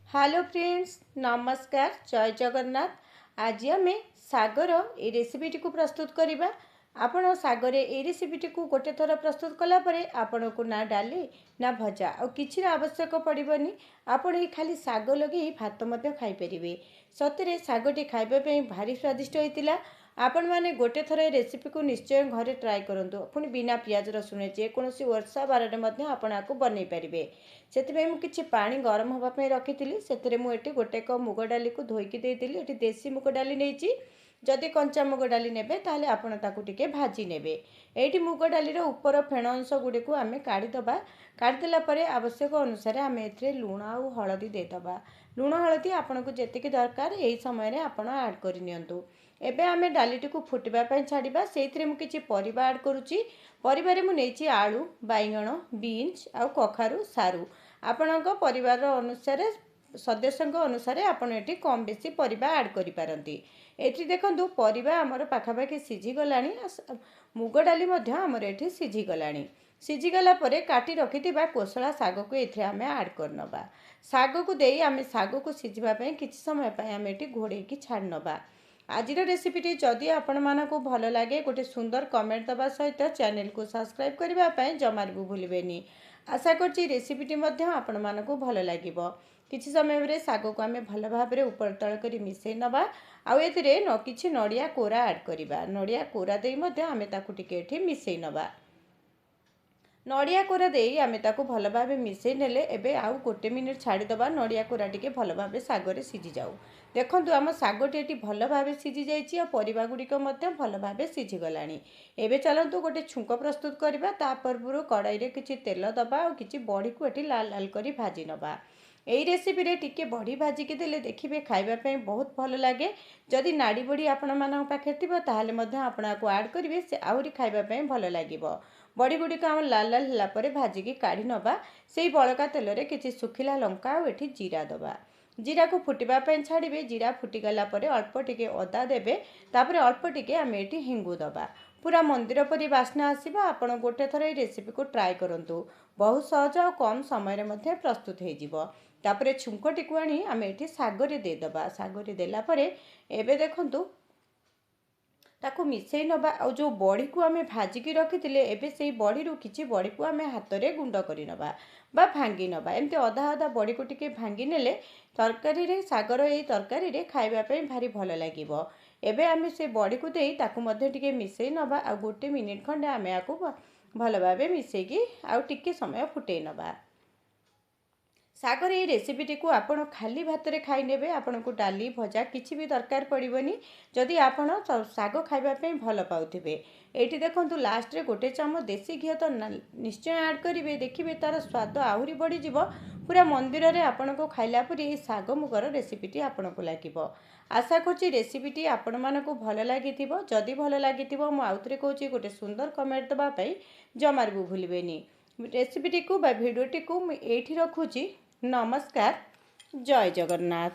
Hello friends, नमस्कार। जय जगन्नाथ। आज आम सागर ये रेसिपीटी को प्रस्तुत करवा। आपण सागर ये रेसिपीटी को गोटे थर प्रस्तुत कलापर आपण को ना डाली ना भजा आ किसी आवश्यक पड़ोनी। आपण ये खाली साग लगे भात खाईपर। सतरे सागटी खावाई भारी स्वादिष्ट होता। आपण मैंने गोटे थर रेसिपी को निश्चय घरे ट्राए करूँ। पुणी बिना पियाज रसुण जेकोसी वर्षा बारे आपको बनई पारे। से मुझे पानी गरम होगापी रखी से मुझे गोटे कप मुग डाली को धोईकी देती। ये देसी मुग डाली नहीं। जदि कंचा मुग डाली ने आपण टे भाजी ने। ये मुग डाली उपर फेण अंश गुड़ी को आम काढ़ीदबा। काढ़ीदेला आवश्यक अनुसार आम ए लुण आ हलदी देदबा। लुण हलदी आपन को जी दरकार यही समय आप आड करनी। एबे आम डालीटी को फुटवाई छाड़ा से मुझे परिवा आड करुच्ची। परिवार मुझे आलू बैगण बीन्स आ कखारू सारू आपण परिवार अनुसार सदस्य अनुसार आपड़ ये कम बेसी परिवा आड करें। ये देखो परिवा आमर पाखापाखि सीझीगला। मुग डाली आमर ये सीझीगला। सीझीगला काटी रखि कोसला साग को ये आम आड करनबा। साग को दे आम साग को सीझापी किसी समय आम ये घोड़े छाड़ नबा। आज रेसिपीटी जदि आपण मानक भल लगे गोटे सुंदर कमेंट दबा सहित चैनल को सब्सक्राइब करने जमार भी भूलें। आशा करछि रेसिपीटी आपण मानक भल लगे। किसी समय साग को आम भल भाव ऊपर तल कर मिसई नवा। आउ कि नड़िया कोरा आड करवा। नड़िया कोरा दे आम टे मिसई नवा। नड़िया कोरा दे आम भल भाव मिसई नेले एबे आउ गोटे मिनिट छाड़ीदबा। नड़िया कोरा टिके भल भाव सागर सीझी जाऊ। देखो आम सागटी ये भल भाव सीझी जाइए। परिवा गुड़िक भल भाव सीझीगला। एबे चलतु गोटे छुंक प्रस्तुत करवा। ता पूर्व कड़ाई किछि तेल दबा और किछि बड़ी को ये लाल लाल कर भाजी नबा। यही रेसिपी रे टिके बड़ी भाजिकी देले देखिए खाइबापी बहुत भल लगे। जदि नाड़ी बड़ी आपण मान पाखे थी ताहले आपण को आड करेंगे से आहरी खाइबापी भल लगे। बड़ी गुड़िक आम लाल लाल होगापर भाजिकी काढ़ी नवा। से बड़का तेल रे किछि सुखिला लंका और ये जीरा दबा। जीरा को फुटवाई छाड़े। जीरा फुटीगला अल्प टिके अदा देवे। तापर अल्प टिके आम ये हिंगु दबा। पूरा मंदिर परी बास्ना आसवा। आपण गोटे थर ये रेसिपी को ट्राए करूँ। बहुत सहज और कम समय प्रस्तुत हो। तापर छुंकटी को आनी आम ये सागरे देदबा। सागरे देलापर एबे देखंतु ताकू मिसई नबा। और जो बड़ी को आम भाजिकी रखी एबे से बड़ी किसी बड़ी को आम हाथ में गुंड कर नबा बा भांगी नबा। एमती अधा अधा बड़ी को टिके भांगी नेले तरकारी रे सागर ये तरकारी रे खाइबापी भारी भल लगे। एबे आम से बड़ी को दे ताकू मध्य टिके मिसई नबा। आ गोटे मिनिट खंडे आम याकू भल भाव मिसईकी आउ टिके समय फुटई नबा। सागर ये रेसिपीटी को आपण खाली भात रे खाई नेबे। आपण को डाली भजा किसी भी दरकार पड़ोनी। जदि आपण साग खाइबापी भल पाउथिबे। एठी देखंतु लास्ट रे गोटे चामच देसी घी तो निश्चय ऐड करेंगे। देखिए तार स्वाद आहरी बढ़ी जीव। पूरा मंदिर रे आपण को खाइला परी ये साग मुगर रेसिपीटी आपण को लगे। आशा करछि रेसिपीटी आपण मानक भल लगी। जदि भल लगी मु आउथरे कहूँ गोटे सुंदर कमेंट दबापी जमार भी भूलें। रेसिपीटी को भिडियोटी को ये रखुची। नमस्कार। जय जगन्नाथ।